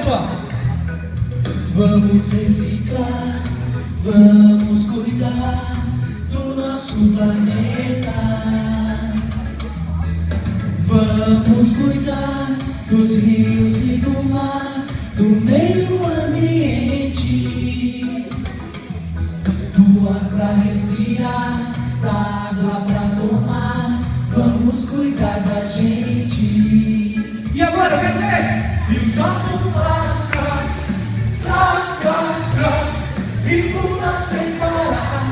só. Vamos reciclar, vamos cuidar do nosso planeta. Vamos cuidar dos rios e do mar, do meio ambiente. Do ar pra respirar, da água pra tomar. Vamos cuidar da gente. E agora, quer ver? E o sapo faz e pula sem parar,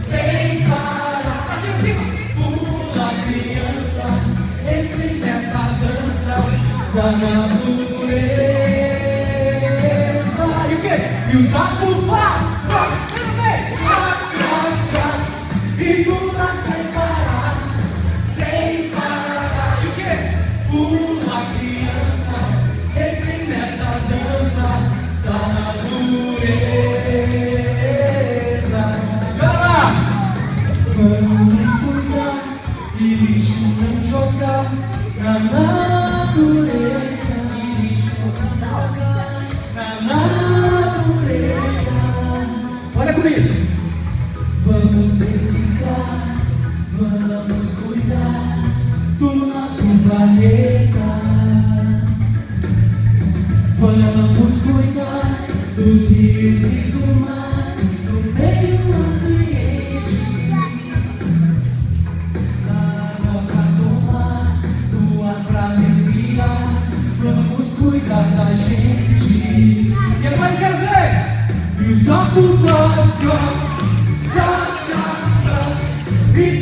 sem parar. Assim. Pula, criança, entre nesta dança da natureza. E o quê? E o sapo faz e pula sem parar, sem parar. E o quê? Pula, criança, entre nesta dança da natureza. Vamos cuidar e lixo não jogar na natureza. E lixo não jogar na natureza. Olha comigo. Vamos reciclar, vamos cuidar do nosso planeta. Vamos cuidar dos rios e do mar, do meio ambiente. Da água pra tomar, do ar pra respirar. Vamos cuidar da gente. E agora quer ver? E o sapo faz e